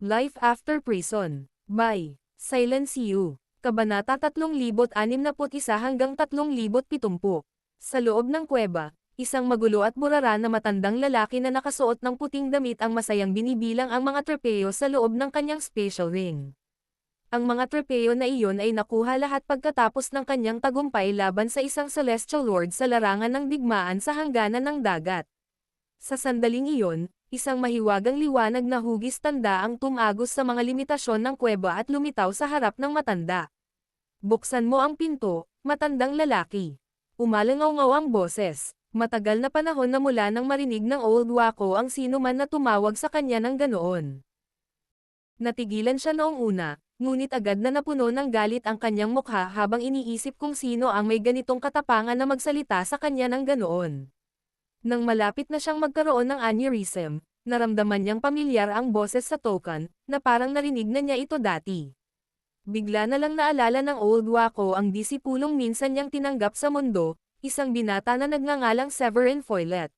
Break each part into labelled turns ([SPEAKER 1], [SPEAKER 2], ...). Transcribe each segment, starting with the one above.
[SPEAKER 1] Life After Prison, by Silence You. Kabanata 3061 hanggang 3070. Sa loob ng kuweba, isang magulo at burara na matandang lalaki na nakasuot ng puting damit ang masayang binibilang ang mga trepeyo sa loob ng kanyang special ring. Ang mga trepeyo na iyon ay nakuha lahat pagkatapos ng kanyang tagumpay laban sa isang celestial lord sa larangan ng digmaan sa hangganan ng dagat. Sa sandaling iyon, isang mahiwagang liwanag na hugis tanda ang tumagos sa mga limitasyon ng kuweba at lumitaw sa harap ng matanda. Buksan mo ang pinto, matandang lalaki. Umalangaw-ngaw ang boses. Matagal na panahon na mula nang marinig ng Old Wako ang sino man na tumawag sa kanya ng ganoon. Natigilan siya noong una, ngunit agad na napuno ng galit ang kanyang mukha habang iniisip kung sino ang may ganitong katapangan na magsalita sa kanya ng ganoon. Nang malapit na siyang magkaroon ng aneurysm, naramdaman niyang pamilyar ang boses sa token, na parang narinig na niya ito dati. Bigla na lang naalala ng Old Wako ang disipulong minsan niyang tinanggap sa mundo, isang binata na nagngangalang Severin Foylet.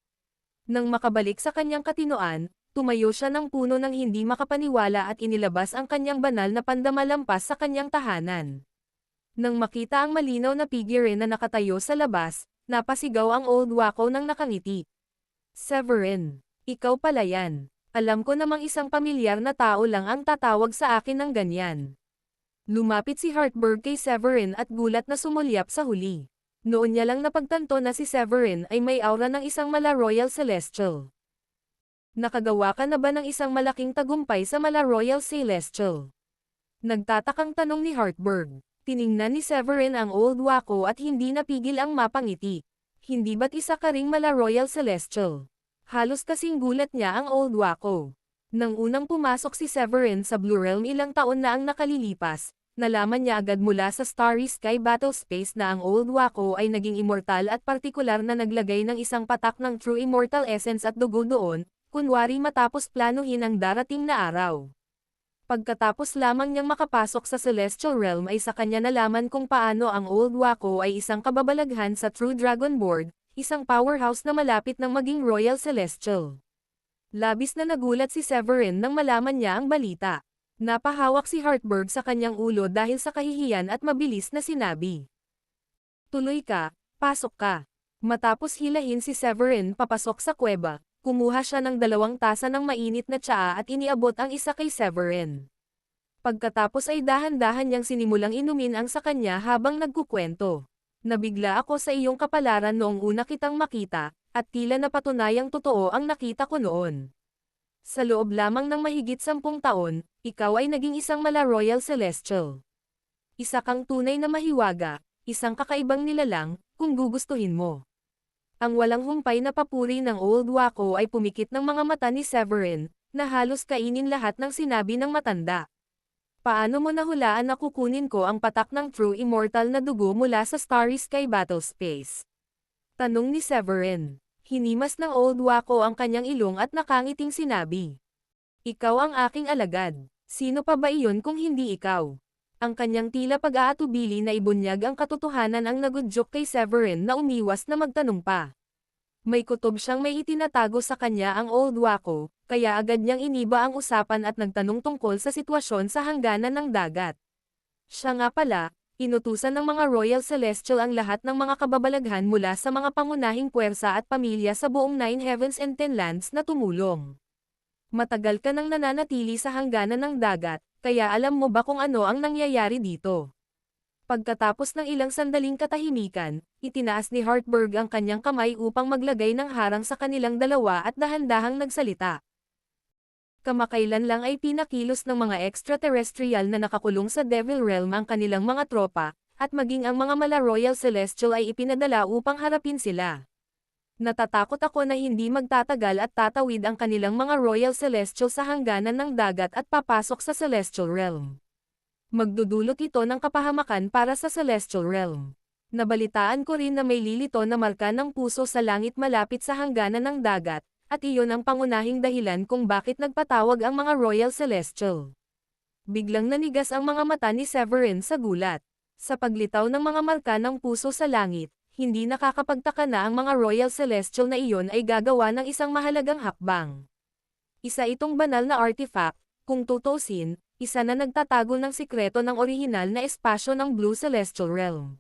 [SPEAKER 1] Nang makabalik sa kanyang katinoan, tumayo siya ng puno ng hindi makapaniwala at inilabas ang kanyang banal na pandamalampas sa kanyang tahanan. Nang makita ang malinaw na figure na nakatayo sa labas, napasigaw ang Old Wako ng nakangiti. Severin, ikaw pala yan. Alam ko namang isang pamilyar na tao lang ang tatawag sa akin ng ganyan. Lumapit si Hartberg kay Severin at gulat na sumulyap sa huli. Noon niya lang napagtanto na si Severin ay may aura ng isang mala Royal Celestial. Nakagawa ka na ba ng isang malaking tagumpay sa mala Royal Celestial? Nagtatakang tanong ni Hartberg. Tiningnan ni Severin ang Old Wako at hindi napigil ang mapangiti. Hindi ba't isa ka ring mala Royal Celestial? Halos kasing gulat niya ang Old Wako. Nang unang pumasok si Severin sa Blue Realm ilang taon na ang nakalilipas, nalaman niya agad mula sa Starry Sky Battle Space na ang Old Wako ay naging immortal at partikular na naglagay ng isang patak ng True Immortal Essence at dugo doon, kunwari matapos planuhin ang darating na araw. Pagkatapos lamang niyang makapasok sa Celestial Realm ay sa kanya nalaman kung paano ang Old Wako ay isang kababalaghan sa True Dragon Board, isang powerhouse na malapit ng maging Royal Celestial. Labis na nagulat si Severin nang malaman niya ang balita. Napahawak si Hartberg sa kanyang ulo dahil sa kahihiyan at mabilis na sinabi. Tuloy ka, pasok ka. Matapos hilahin si Severin papasok sa kuweba, kumuha siya ng 2 tasa ng mainit na tsaa at iniabot ang isa kay Severin. Pagkatapos ay dahan-dahan niyang sinimulang inumin ang sa kanya habang nagkukwento. Nabigla ako sa iyong kapalaran noong una kitang makita, at tila napatunayang totoo ang nakita ko noon. Sa loob lamang ng mahigit 10 taon, ikaw ay naging isang mala Royal Celestial. Isa kang tunay na mahiwaga, isang kakaibang nilalang, kung gugustuhin mo. Ang walang humpay na papuri ng Old Wako ay pumikit ng mga mata ni Severin, na halos kainin lahat ng sinabi ng matanda. Paano mo nahulaan na kukunin ko ang patak ng True Immortal na dugo mula sa Starry Sky Battle Space? Tanong ni Severin. Hinimas ng Old Wako ang kanyang ilong at nakangiting sinabi. Ikaw ang aking alagad. Sino pa ba iyon kung hindi ikaw? Ang kanyang tila pag-aatubili na ibunyag ang katotohanan ang nagudyok kay Severin na umiwas na magtanong pa. May kutob siyang may itinatago sa kanya ang Old Wako, kaya agad niyang iniba ang usapan at nagtanong tungkol sa sitwasyon sa hangganan ng dagat. Siya nga pala, inutusan ng mga Royal Celestial ang lahat ng mga kababalaghan mula sa mga pangunahing puwersa at pamilya sa buong 9 Heavens and 10 Lands na tumulong. Matagal ka nang nananatili sa hangganan ng dagat, kaya alam mo ba kung ano ang nangyayari dito? Pagkatapos ng ilang sandaling katahimikan, itinaas ni Hartberg ang kanyang kamay upang maglagay ng harang sa kanilang dalawa at dahan-dahang nagsalita. Kamakailan lang ay pinakilos ng mga extraterrestrial na nakakulong sa Devil Realm ang kanilang mga tropa, at maging ang mga mala Royal Celestial ay ipinadala upang harapin sila. Natatakot ako na hindi magtatagal at tatawid ang kanilang mga Royal Celestial sa hangganan ng dagat at papasok sa Celestial Realm. Magdudulot ito ng kapahamakan para sa Celestial Realm. Nabalitaan ko rin na may lilito na marka ng puso sa langit malapit sa hangganan ng dagat, at iyon ang pangunahing dahilan kung bakit nagpatawag ang mga Royal Celestial. Biglang nanigas ang mga mata ni Severin sa gulat. Sa paglitaw ng mga marka ng puso sa langit, hindi nakakapagtaka na ang mga Royal Celestial na iyon ay gagawa ng isang mahalagang hakbang. Isa itong banal na artifact, Kung tutusin, isa na nagtatago ng sikreto ng orihinal na espasyo ng Blue Celestial Realm.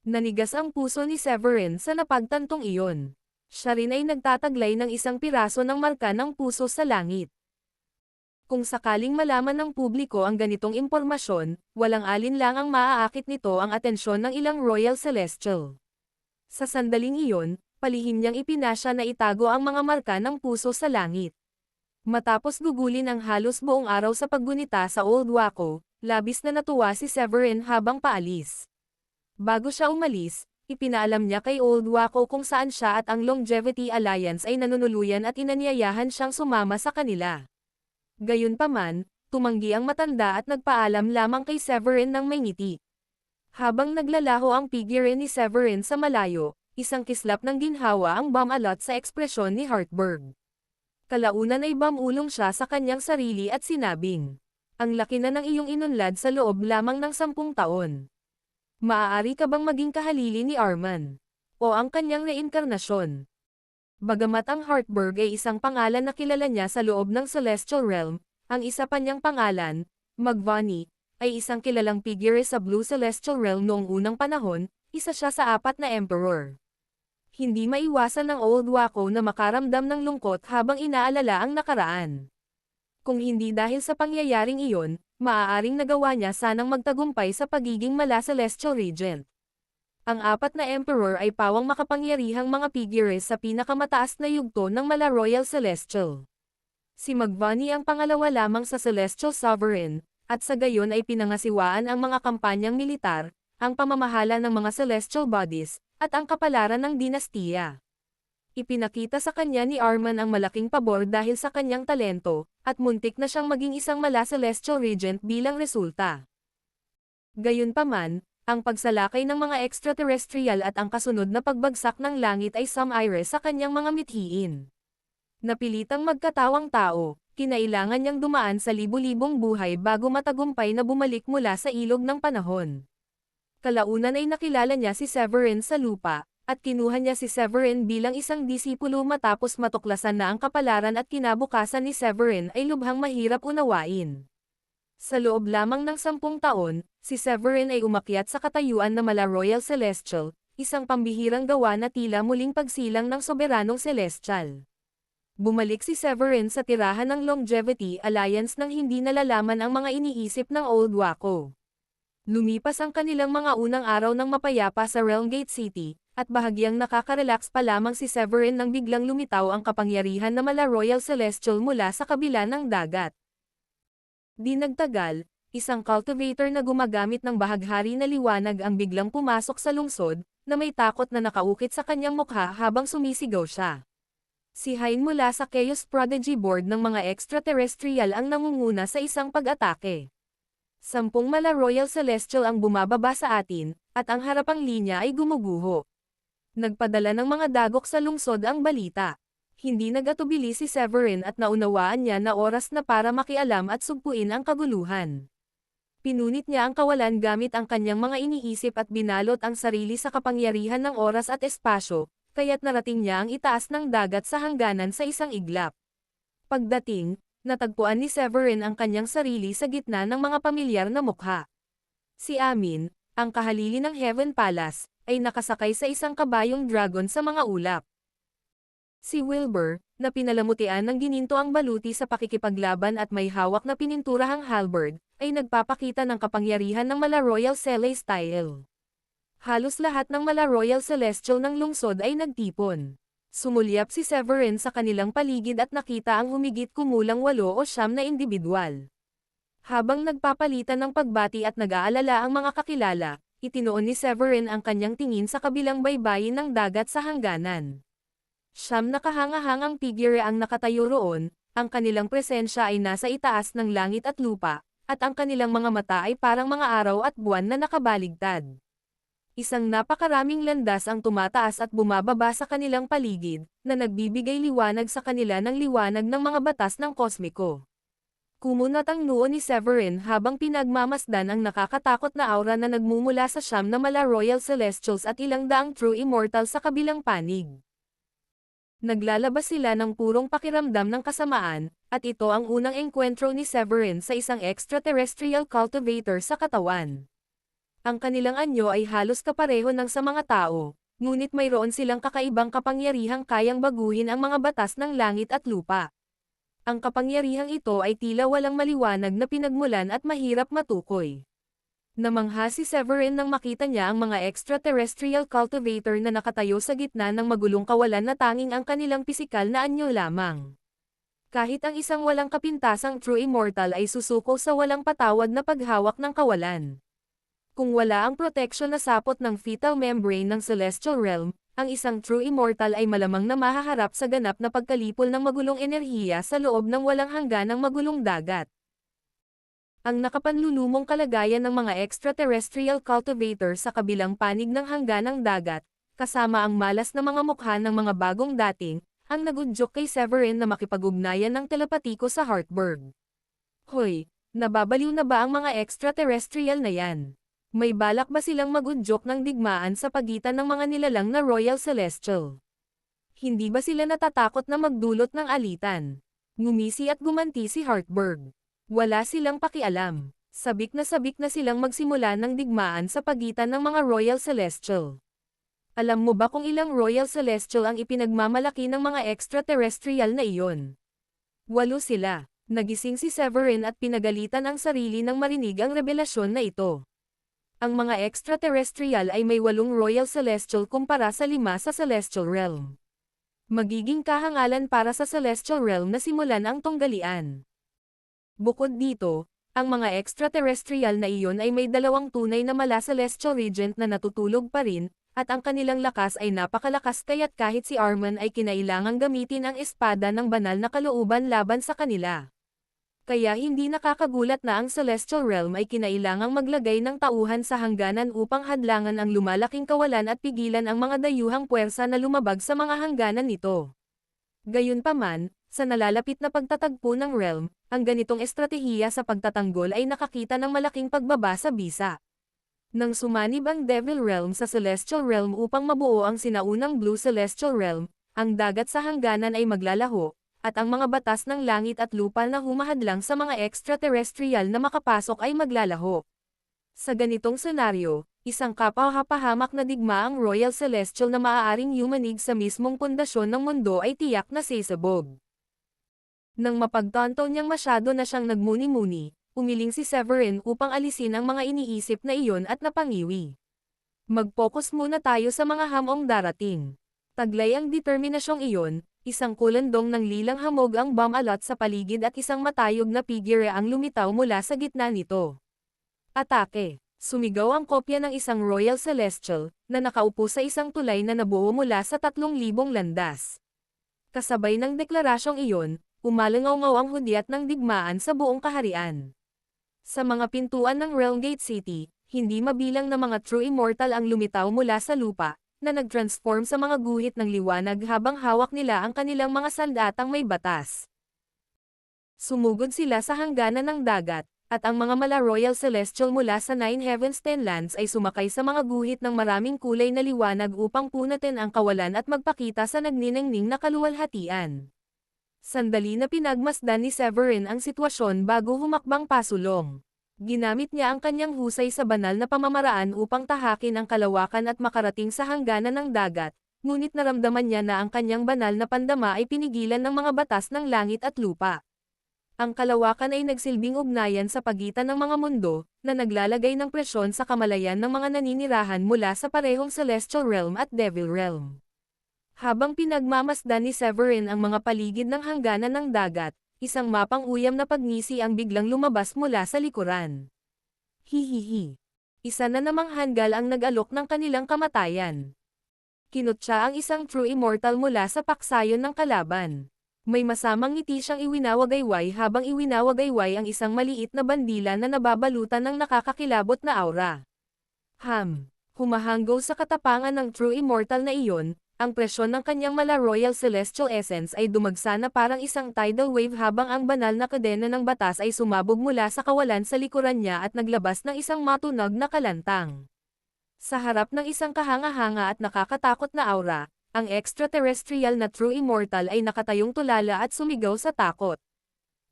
[SPEAKER 1] Nanigas ang puso ni Severin sa napagtantong iyon. Siya rin ay nagtataglay ng isang piraso ng marka ng puso sa langit. Kung sakaling malaman ng publiko ang ganitong impormasyon, walang alinlang ang maaakit nito ang atensyon ng ilang Royal Celestial. Sa sandaling iyon, palihim niyang ipinasya na itago ang mga marka ng puso sa langit. Matapos gugulin ang halos buong araw sa paggunita sa Old Waco, labis na natuwa si Severin habang paalis. Bago siya umalis, ipinaalam niya kay Old Waco kung saan siya at ang Longevity Alliance ay nanunuluyan at inanyayahan siyang sumama sa kanila. Gayunpaman, tumanggi ang matanda at nagpaalam lamang kay Severin ng may ngiti. Habang naglalaho ang figure ni Severin sa malayo, isang kislap ng ginhawa ang bumalot sa ekspresyon ni Hartberg. Kalaunan ay bumulong siya sa kanyang sarili at sinabing, "Ang laki na ng iyong inunlad sa loob lamang ng 10 taon. Maaari ka bang maging kahalili ni Arman? O ang kanyang reinkarnasyon?" Bagamat ang Hartberg ay isang pangalan na kilala niya sa loob ng Celestial Realm, ang isa pa niyang pangalan, Magvani, ay isang kilalang figure sa Blue Celestial Realm noong unang panahon, isa siya sa 4 na Emperor. Hindi maiwasan ng Old Waco na makaramdam ng lungkot habang inaalala ang nakaraan. Kung hindi dahil sa pangyayaring iyon, maaaring nagawa niya sanang magtagumpay sa pagiging mala Celestial Regent. Ang 4 na Emperor ay pawang makapangyarihang mga figures sa pinakamataas na yugto ng mala Royal Celestial. Si Magvani ang pangalawa lamang sa Celestial Sovereign, at sa gayon ay pinangasiwaan ang mga kampanyang militar, ang pamamahala ng mga Celestial Bodies, at ang kapalaran ng dinastiya. Ipinakita sa kanya ni Arman ang malaking pabor dahil sa kanyang talento, at muntik na siyang maging isang mala Celestial Regent bilang resulta. Gayunpaman, ang pagsalakay ng mga extraterrestrial at ang kasunod na pagbagsak ng langit ay sumire sa kanyang mga mithiin. Napilitang magkatawang tao, kinailangan niyang dumaan sa libu-libong buhay bago matagumpay na bumalik mula sa ilog ng panahon. Kalaunan ay nakilala niya si Severin sa lupa, at kinuha niya si Severin bilang isang disipulo matapos matuklasan na ang kapalaran at kinabukasan ni Severin ay lubhang mahirap unawain. Sa loob lamang ng 10 taon, si Severin ay umakyat sa katayuan na mala Royal Celestial, isang pambihirang gawa na tila muling pagsilang ng soberanong celestial. Bumalik si Severin sa tirahan ng Longevity Alliance nang hindi nalalaman ang mga iniisip ng Old Waco. Lumipas ang kanilang mga unang araw ng mapayapa sa Realmgate City, at bahagyang nakaka-relax pa lamang si Severin nang biglang lumitaw ang kapangyarihan na mala Royal Celestial mula sa kabila ng dagat. Di nagtagal, isang cultivator na gumagamit ng bahaghari na liwanag ang biglang pumasok sa lungsod, na may takot na nakaukit sa kanyang mukha habang sumisigaw siya. Si Hein mula sa Chaos Prodigy Board ng mga extraterrestrial ang nangunguna sa isang pag-atake. 10 mala Royal Celestial ang bumababa sa atin, at ang harapang linya ay gumuguho. Nagpadala ng mga dagok sa lungsod ang balita. Hindi nagatubili si Severin at naunawaan niya na oras na para makialam at sugpuin ang kaguluhan. Pinunit niya ang kawalan gamit ang kanyang mga iniisip at binalot ang sarili sa kapangyarihan ng oras at espasyo, kaya't narating niya ang itaas ng dagat sa hangganan sa isang iglap. Pagdating, natagpuan ni Severin ang kanyang sarili sa gitna ng mga pamilyar na mukha. Si Amin, ang kahalili ng Heaven Palace, ay nakasakay sa isang kabayong dragon sa mga ulap. Si Wilbur, na pinalamutian ng gininto ang baluti sa pakikipaglaban at may hawak na pininturahang halberd, ay nagpapakita ng kapangyarihan ng mala Royal Celestial. Halos lahat ng mala Royal Celestial ng lungsod ay nagtipon. Sumulyap si Severin sa kanilang paligid at nakita ang humigit kumulang 8 o 9 na individual. Habang nagpapalitan ng pagbati at nag-aalala ang mga kakilala, itinuon ni Severin ang kanyang tingin sa kabilang baybayin ng dagat sa hangganan. 9 na kahangahangang figure ang nakatayo roon, ang kanilang presensya ay nasa itaas ng langit at lupa, at ang kanilang mga mata ay parang mga araw at buwan na nakabaligtad. Isang napakaraming landas ang tumataas at bumababa sa kanilang paligid, na nagbibigay liwanag sa kanila ng liwanag ng mga batas ng kosmiko. Kumunat ang noo ni Severin habang pinagmamasdan ang nakakatakot na aura na nagmumula sa 9 na mala Royal Celestials at ilang daang True Immortal sa kabilang panig. Naglalabas sila ng purong pakiramdam ng kasamaan, at ito ang unang engkwentro ni Severin sa isang extraterrestrial cultivator sa katawan. Ang kanilang anyo ay halos kapareho ng sa mga tao, ngunit mayroon silang kakaibang kapangyarihang kayang baguhin ang mga batas ng langit at lupa. Ang kapangyarihang ito ay tila walang maliwanag na pinagmulan at mahirap matukoy. Namangha si Severin nang makita niya ang mga extraterrestrial cultivator na nakatayo sa gitna ng magulong kawalan na tanging ang kanilang pisikal na anyo lamang. Kahit ang isang walang kapintasang true immortal ay susuko sa walang patawad na paghawak ng kawalan. Kung wala ang proteksyon na sapot ng fetal membrane ng celestial realm, ang isang true immortal ay malamang na mahaharap sa ganap na pagkalipol ng magulong enerhiya sa loob ng walang hangganang magulong dagat. Ang nakapanlulumong kalagayan ng mga extraterrestrial cultivator sa kabilang panig ng hangganang dagat, kasama ang malas na mga mukha ng mga bagong dating, ang nagudyok kay Severin na makipag-ugnayan ng telepatiko sa Heartburg. Hoy, nababaliw na ba ang mga extraterrestrial na yan? May balak ba silang magudyok ng digmaan sa pagitan ng mga nilalang na Royal Celestial? Hindi ba sila natatakot na magdulot ng alitan? Ngumisi at gumanti si Heartburg. Wala silang pakialam. Sabik na silang magsimula ng digmaan sa pagitan ng mga Royal Celestial. Alam mo ba kung ilang Royal Celestial ang ipinagmamalaki ng mga extraterrestrial na iyon? 8 sila. Nagising si Severin at pinagalitan ang sarili nang marinig ang revelasyon na ito. Ang mga extraterrestrial ay may 8 Royal Celestial kumpara sa 5 sa Celestial Realm. Magiging kahangalan para sa Celestial Realm na simulan ang tunggalian. Bukod dito, ang mga extraterrestrial na iyon ay may 2 tunay na mala Celestial Regent na natutulog pa rin, at ang kanilang lakas ay napakalakas kaya't kahit si Arman ay kinailangang gamitin ang espada ng banal na kalooban laban sa kanila. Kaya hindi nakakagulat na ang Celestial Realm ay kinailangang maglagay ng tauhan sa hangganan upang hadlangan ang lumalaking kawalan at pigilan ang mga dayuhang puwersa na lumabag sa mga hangganan nito. Gayunpaman, sa nalalapit na pagtatagpo ng realm, ang ganitong estratehiya sa pagtatanggol ay nakakita ng malaking pagbaba sa bisa. Nang sumanib ang Devil Realm sa Celestial Realm upang mabuo ang sinaunang Blue Celestial Realm, ang dagat sa hangganan ay maglalaho, at ang mga batas ng langit at lupa na humahadlang sa mga extraterrestrial na makapasok ay maglalaho. Sa ganitong senaryo, isang kapahapahamak na digma ang Royal Celestial na maaaring yumanig sa mismong pundasyon ng mundo ay tiyak na sisabog. Nang mapagtanto niyang masyado na siyang nagmuni-muni, umiling si Severin upang alisin ang mga iniisip na iyon at napangiwi. Mag-focus muna tayo sa mga hamong darating. Taglay ang determinasyong iyon, isang kulandong ng lilang hamog ang bomb-alot sa paligid at isang matayog na figure ang lumitaw mula sa gitna nito. Atake! Sumigaw ang kopya ng isang Royal Celestial, na nakaupo sa isang tulay na nabuo mula sa 3,000 landas. Kasabay ng deklarasyong iyon, umalangaw-ngaw ang hudyat ng digmaan sa buong kaharian. Sa mga pintuan ng Realmgate City, hindi mabilang na mga true immortal ang lumitaw mula sa lupa, na nag-transform sa mga guhit ng liwanag habang hawak nila ang kanilang mga sandatang may batas. Sumugod sila sa hangganan ng dagat, at ang mga mala Royal Celestial mula sa 9 Heavens 10 Lands ay sumakay sa mga guhit ng maraming kulay na liwanag upang punatin ang kawalan at magpakita sa nagniningning na kaluwalhatian. Sandali na pinagmasdan ni Severin ang sitwasyon bago humakbang pasulong. Ginamit niya ang kanyang husay sa banal na pamamaraan upang tahakin ang kalawakan at makarating sa hangganan ng dagat, ngunit naramdaman niya na ang kanyang banal na pandama ay pinigilan ng mga batas ng langit at lupa. Ang kalawakan ay nagsilbing ugnayan sa pagitan ng mga mundo, na naglalagay ng presyon sa kamalayan ng mga naninirahan mula sa parehong Celestial Realm at Devil Realm. Habang pinagmamasdan ni Severin ang mga paligid ng hangganan ng dagat, isang mapang uyam na pagngisi ang biglang lumabas mula sa likuran. Hihihi. Isa na namang hanggal ang nag-alok ng kanilang kamatayan. Kinutya ang isang true immortal mula sa paksayon ng kalaban. May masamang ngiti siyang iwinawagayway habang iwinawagayway ang isang maliit na bandila na nababalutan ng nakakakilabot na aura. Humahanggaw sa katapangan ng true immortal na iyon, ang presyon ng kanyang mala Royal Celestial Essence ay dumagsa na parang isang tidal wave habang ang banal na kadena ng batas ay sumabog mula sa kawalan sa likuran niya at naglabas ng isang matunog na kalantang. Sa harap ng isang kahanga-hanga at nakakatakot na aura, ang extraterrestrial na True Immortal ay nakatayong tulala at sumigaw sa takot.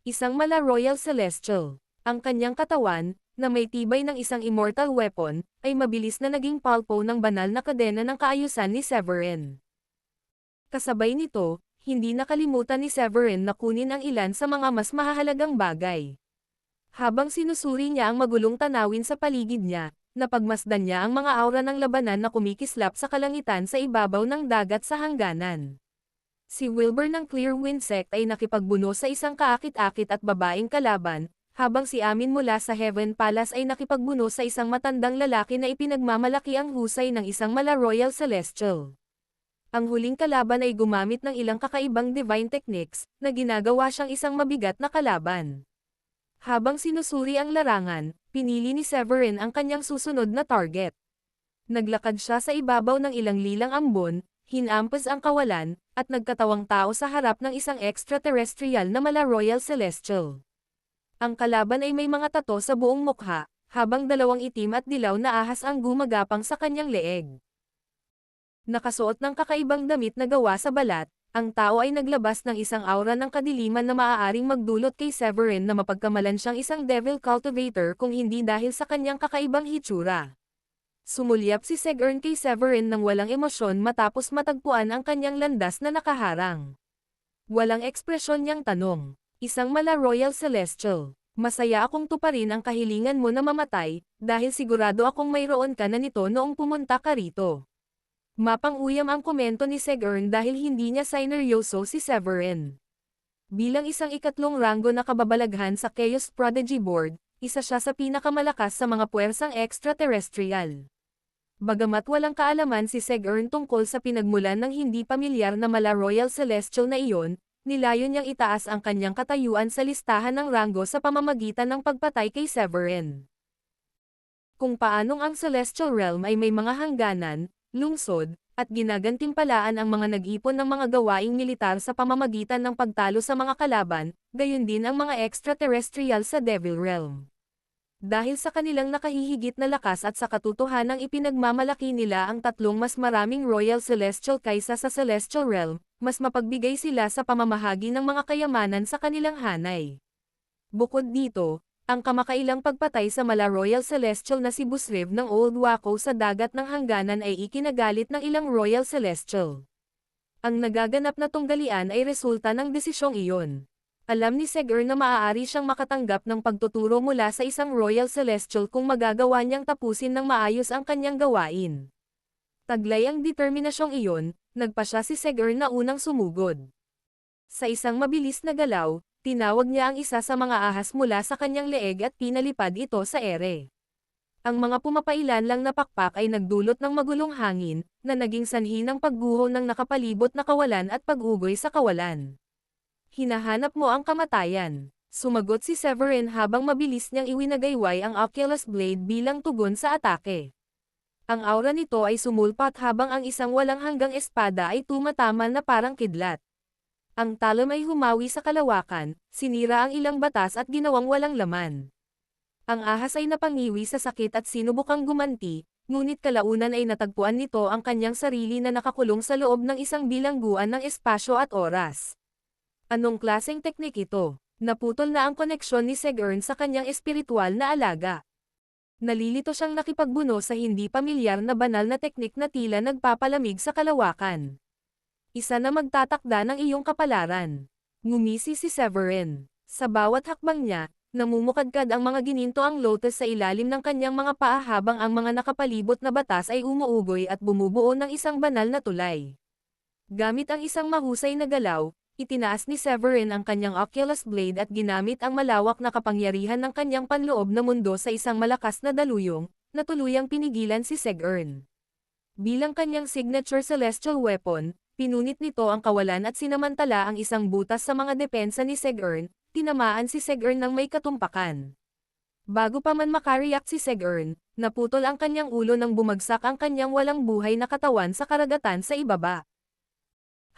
[SPEAKER 1] Isang mala Royal Celestial. Ang kanyang katawan, na may tibay ng isang immortal weapon, ay mabilis na naging palpo ng banal na kadena ng kaayusan ni Severin. Kasabay nito, hindi nakalimutan ni Severin na kunin ang ilan sa mga mas mahahalagang bagay. Habang sinusuri niya ang magulong tanawin sa paligid niya, napagmasdan niya ang mga aura ng labanan na kumikislap sa kalangitan sa ibabaw ng dagat sa hangganan. Si Wilbur ng Clear Wind Sect ay nakipagbuno sa isang kaakit-akit at babaeng kalaban, habang si Amin mula sa Heaven Palace ay nakipagbuno sa isang matandang lalaki na ipinagmamalaki ang husay ng isang mala Royal Celestial. Ang huling kalaban ay gumamit ng ilang kakaibang divine techniques, na ginagawa siyang isang mabigat na kalaban. Habang sinusuri ang larangan, pinili ni Severin ang kanyang susunod na target. Naglakad siya sa ibabaw ng ilang lilang ambon, hinampas ang kawalan, at nagkatawang tao sa harap ng isang extraterrestrial na mala Royal Celestial. Ang kalaban ay may mga tato sa buong mukha, habang dalawang itim at dilaw na ahas ang gumagapang sa kanyang leeg. Nakasuot ng kakaibang damit na gawa sa balat, ang tao ay naglabas ng isang aura ng kadiliman na maaaring magdulot kay Severin na mapagkamalan siyang isang devil cultivator kung hindi dahil sa kanyang kakaibang hitsura. Sumulyap si Severin kay Severin ng walang emosyon matapos matagpuan ang kanyang landas na nakaharang. Walang ekspresyon niyang tanong, "Isang mala Royal Celestial, masaya akong tuparin ang kahilingan mo na mamatay, dahil sigurado akong mayroon ka na nito noong pumunta ka rito." Mapang-uyam ang komento ni Severin dahil hindi niya sineryoso si Severin. Bilang isang ikatlong ranggo na kababalaghan sa Chaos Prodigy Board, isa siya sa pinakamalakas sa mga puwersang extraterrestrial. Bagamat walang kaalaman si Severin tungkol sa pinagmulan ng hindi pamilyar na mala Royal Celestial na iyon, nilayon niyang itaas ang kanyang katayuan sa listahan ng ranggo sa pamamagitan ng pagpatay kay Severin. Kung paanong ang Celestial Realm ay may mga hangganan, lungsod, at ginagantimpalaan ang mga nag-ipon ng mga gawaing militar sa pamamagitan ng pagtalo sa mga kalaban, gayon din ang mga extraterrestrial sa Devil Realm. Dahil sa kanilang nakahihigit na lakas at sa katotohanang ipinagmamalaki nila ang tatlong mas maraming Royal Celestial kaysa sa Celestial Realm, mas mapagbigay sila sa pamamahagi ng mga kayamanan sa kanilang hanay. Bukod dito, ang kamakailang pagpatay sa mala Royal Celestial na si Busriv ng Old Waco sa dagat ng hangganan ay ikinagalit ng ilang Royal Celestial. Ang nagaganap na tunggalian ay resulta ng desisyong iyon. Alam ni Seger na maaari siyang makatanggap ng pagtuturo mula sa isang Royal Celestial kung magagawa niyang tapusin ng maayos ang kanyang gawain. Taglay ang determinasyong iyon, nagpasya si Seger na unang sumugod. Sa isang mabilis na galaw, tinawag niya ang isa sa mga ahas mula sa kanyang leeg at pinalipad ito sa ere. Ang mga pumapailan lang na pakpak ay nagdulot ng magulong hangin, na naging sanhi ng pagguho ng nakapalibot na kawalan at pag-ugoy sa kawalan. "Hinahanap mo ang kamatayan," sumagot si Severin habang mabilis niyang iwinagayway ang Oculus Blade bilang tugon sa atake. Ang aura nito ay sumulpat habang ang isang walang hanggang espada ay tumatama na parang kidlat. Ang talon ay humawi sa kalawakan, sinira ang ilang batas at ginawang walang laman. Ang ahas ay napangiwi sa sakit at sinubukang gumanti, ngunit kalaunan ay natagpuan nito ang kanyang sarili na nakakulong sa loob ng isang bilangguan ng espasyo at oras. Anong klaseng teknik ito? Naputol na ang koneksyon ni Segerin sa kanyang espiritual na alaga. Nalilito siyang nakipagbuno sa hindi pamilyar na banal na teknik na tila nagpapalamig sa kalawakan. Isa na magtatakda ng iyong kapalaran. Ngumisi si Severin. Sa bawat hakbang niya, namumukadkad ang mga gininto ang lotus sa ilalim ng kanyang mga paa habang ang mga nakapalibot na batas ay umuugoy at bumubuo ng isang banal na tulay. Gamit ang isang mahusay na galaw, itinaas ni Severin ang kanyang Oculus Blade at ginamit ang malawak na kapangyarihan ng kanyang panloob na mundo sa isang malakas na daluyong, na tuluyang pinigilan si Segerin. Bilang kanyang signature celestial weapon, pinunit nito ang kawalan at sinamantala ang isang butas sa mga depensa ni Segerin, tinamaan si Segerin ng may katumpakan. Bago pa man makareact si Segerin, naputol ang kanyang ulo nang bumagsak ang kanyang walang buhay na katawan sa karagatan sa ibaba.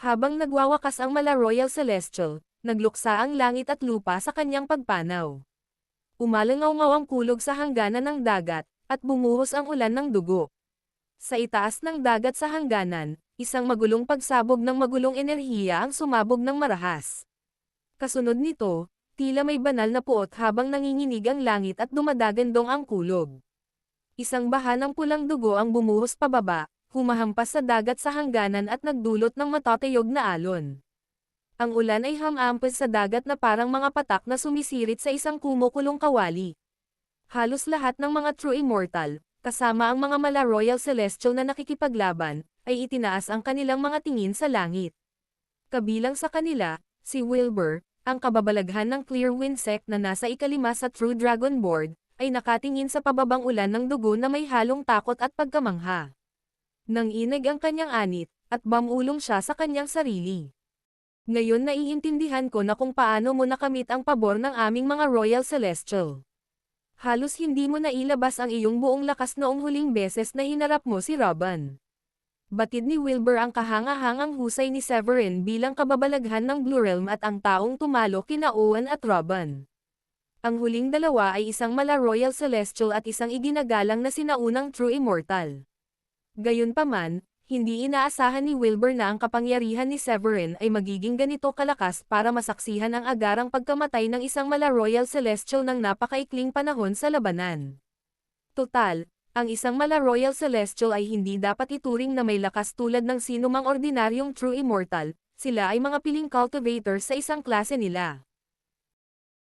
[SPEAKER 1] Habang nagwawakas ang mala Royal Celestial, nagluksa ang langit at lupa sa kanyang pagpanaw. Umalangaw-ngaw ang kulog sa hangganan ng dagat, at bumuhos ang ulan ng dugo. Sa itaas ng dagat sa hangganan, Isang magulong pagsabog ng magulong enerhiya ang sumabog ng marahas. Kasunod nito, tila may banal na puot habang nanginginig ang langit at dumadagandong ang kulog. Isang baha ng pulang dugo ang bumuhos pababa, humahampas sa dagat sa hangganan at nagdulot ng matatayog na alon. Ang ulan ay hamampas sa dagat na parang mga patak na sumisirit sa isang kumukulong kawali. Halos lahat ng mga true immortal, kasama ang mga mala Royal Celestial na nakikipaglaban, ay itinaas ang kanilang mga tingin sa langit. Kabilang sa kanila, si Wilbur, ang kababalaghan ng Clear Wind Sect na nasa ikalima sa True Dragon Board, ay nakatingin sa pababang ulan ng dugo na may halong takot at pagkamangha. Nang inig ang kanyang anit, at bamulong siya sa kanyang sarili. Ngayon naiintindihan ko na kung paano mo nakamit ang pabor ng aming mga Royal Celestial. Halos hindi mo nailabas ang iyong buong lakas noong huling beses na hinarap mo si Robin. Batid ni Wilbur ang kahangahangang husay ni Severin bilang kababalaghan ng Blue Realm at ang taong tumalo kina Owen at Robin. Ang huling dalawa ay isang mala Royal Celestial at isang iginagalang na sinaunang True Immortal. Gayunpaman, hindi inaasahan ni Wilbur na ang kapangyarihan ni Severin ay magiging ganito kalakas para masaksihan ang agarang pagkamatay ng isang mala Royal Celestial ng napakaikling panahon sa labanan. Total, ang isang mala Royal Celestial ay hindi dapat ituring na may lakas tulad ng sinumang ordinaryong True Immortal, sila ay mga piling cultivators sa isang klase nila.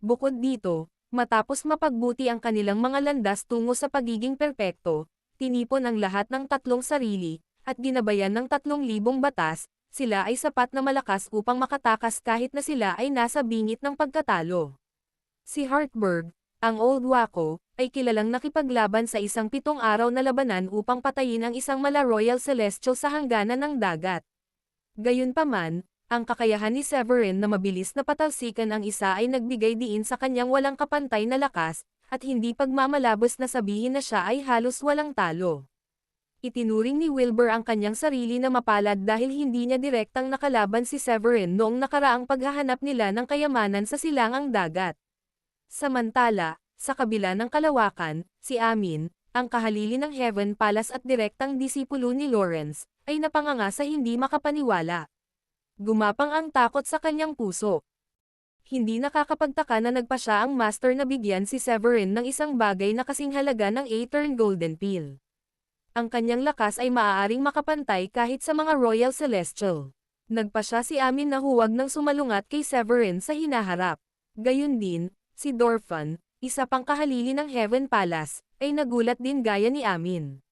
[SPEAKER 1] Bukod dito, matapos mapagbuti ang kanilang mga landas tungo sa pagiging perpekto, tinipon ang lahat ng tatlong sarili, at ginabayan ng 3,000 batas, sila ay sapat na malakas upang makatakas kahit na sila ay nasa bingit ng pagkatalo. Si Hartberg, ang Old Wako, ay kilalang nakipaglaban sa isang 7 araw na labanan upang patayin ang isang mala Royal Celestial sa hangganan ng dagat. Gayunpaman, ang kakayahan ni Severin na mabilis na patalsikan ang isa ay nagbigay diin sa kanyang walang kapantay na lakas, at hindi pagmamalabos na sabihin na siya ay halos walang talo. Itinuring ni Wilbur ang kanyang sarili na mapalad dahil hindi niya direktang nakalaban si Severin noong nakaraang paghahanap nila ng kayamanan sa silangang dagat. Samantala, sa kabila ng kalawakan, si Amin, ang kahalili ng Heaven Palace at direktang disipulo ni Lawrence, ay napanganga sa hindi makapaniwala. Gumapang ang takot sa kanyang puso. Hindi nakakapagtaka na nagpa siya ang master na bigyan si Severin ng isang bagay na kasing halaga ng Aetern Golden Pill. Ang kanyang lakas ay maaaring makapantay kahit sa mga Royal Celestial. Nagpa siya si Amin na huwag nang sumalungat kay Severin sa hinaharap. Gayun din, si Dorfan, isa pang kahalili ng Heaven Palace, ay nagulat din gaya ni Amin.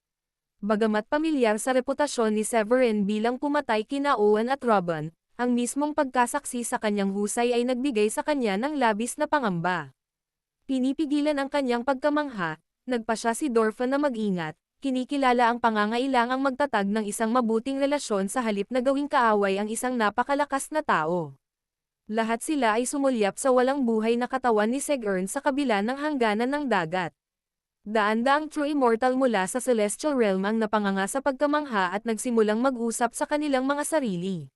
[SPEAKER 1] Bagamat pamilyar sa reputasyon ni Severin bilang pumatay kina Owen at Robin, ang mismong pagkasaksi sa kanyang husay ay nagbigay sa kanya ng labis na pangamba. Pinipigilan ang kanyang pagkamangha, nagpa siya si Dorfan na mag-ingat, kinikilala ang pangangailangang magtatag ng isang mabuting relasyon sa halip na gawing kaaway ang isang napakalakas na tao. Lahat sila ay sumulyap sa walang buhay na katawan ni Segern sa kabila ng hangganan ng dagat. Daan-daang True Immortal mula sa Celestial Realm ang napanganga sa pagkamangha at nagsimulang mag-usap sa kanilang mga sarili.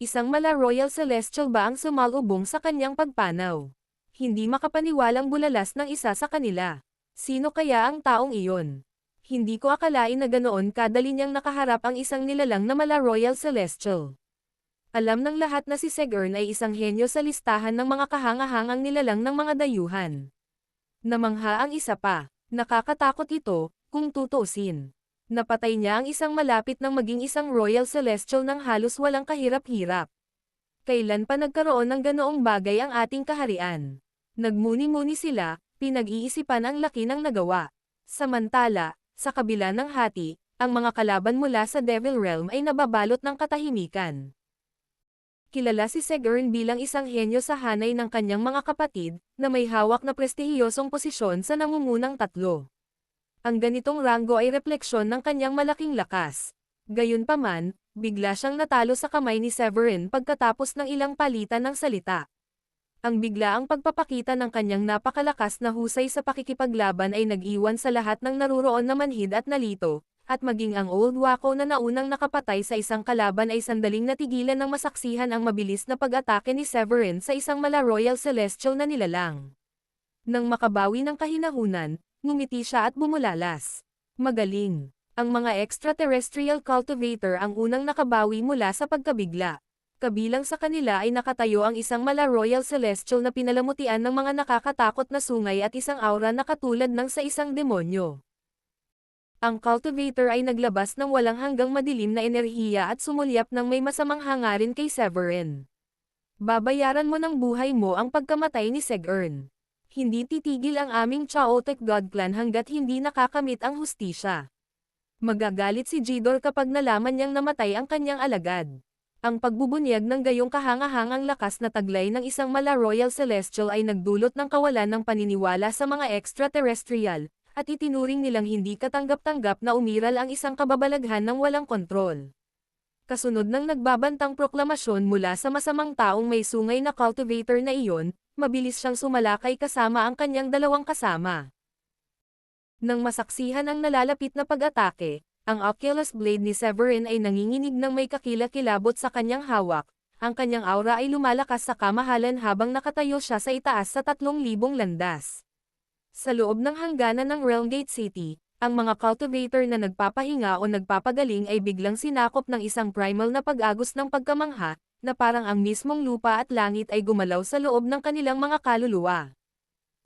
[SPEAKER 1] Isang mala Royal Celestial ba ang sumalubong sa kanyang pagpanaw? Hindi makapaniwalang bulalas ng isa sa kanila. Sino kaya ang taong iyon? Hindi ko akalain na ganoon kadali niyang nakaharap ang isang nilalang na mala Royal Celestial. Alam ng lahat na si Segern ay isang henyo sa listahan ng mga kahangahangang nilalang ng mga dayuhan. Namangha ang isa pa, nakakatakot ito, kung tutuusin. Napatay niya ang isang malapit ng maging isang Royal Celestial ng halos walang kahirap-hirap. Kailan pa nagkaroon ng ganoong bagay ang ating kaharian? Nagmuni-muni sila, pinag-iisipan ang laki ng nagawa. Samantala, sa kabila ng hati, ang mga kalaban mula sa Devil Realm ay nababalot ng katahimikan. Kilala si Segern bilang isang henyo sa hanay ng kanyang mga kapatid, na may hawak na prestihiyosong posisyon sa nangungunang tatlo. Ang ganitong ranggo ay refleksyon ng kanyang malaking lakas. Gayunpaman, bigla siyang natalo sa kamay ni Severin pagkatapos ng ilang palitan ng salita. Ang biglaang pagpapakita ng kanyang napakalakas na husay sa pakikipaglaban ay nag-iwan sa lahat ng naruroon na manhid at nalito, at maging ang Old Wako na naunang nakapatay sa isang kalaban ay sandaling natigilan ng masaksihan ang mabilis na pag-atake ni Severin sa isang mala Royal Celestial na nilalang. Nang makabawi ng kahinahunan, ngumiti siya at bumulalas. Magaling. Ang mga extraterrestrial cultivator ang unang nakabawi mula sa pagkabigla. Kabilang sa kanila ay nakatayo ang isang mala Royal Celestial na pinalamutian ng mga nakakatakot na sungay at isang aura na katulad ng sa isang demonyo. Ang cultivator ay naglabas ng walang hanggang madilim na enerhiya at sumulyap ng may masamang hangarin kay Severin. Babayaran mo ng buhay mo ang pagkamatay ni Segern. Hindi titigil ang aming Chaotic God Clan hanggat hindi nakakamit ang hustisya. Magagalit si Jidor kapag nalaman niyang namatay ang kanyang alagad. Ang pagbubunyag ng gayong kahangahangang lakas na taglay ng isang mala Royal Celestial ay nagdulot ng kawalan ng paniniwala sa mga extraterrestrial, at itinuring nilang hindi katanggap-tanggap na umiral ang isang kababalaghan ng walang kontrol. Kasunod ng nagbabantang proklamasyon mula sa masamang taong may sungay na cultivator na iyon, mabilis siyang sumalakay kasama ang kanyang dalawang kasama. Nang masaksihan ang nalalapit na pag-atake, ang Oculus Blade ni Severin ay nanginginig ng may kakilakilabot sa kanyang hawak, ang kanyang aura ay lumalakas sa kamahalan habang nakatayo siya sa itaas sa 3,000 landas. Sa loob ng hangganan ng Realmgate City, ang mga cultivator na nagpapahinga o nagpapagaling ay biglang sinakop ng isang primal na pag-agos ng pagkamangha, na parang ang mismong lupa at langit ay gumalaw sa loob ng kanilang mga kaluluwa.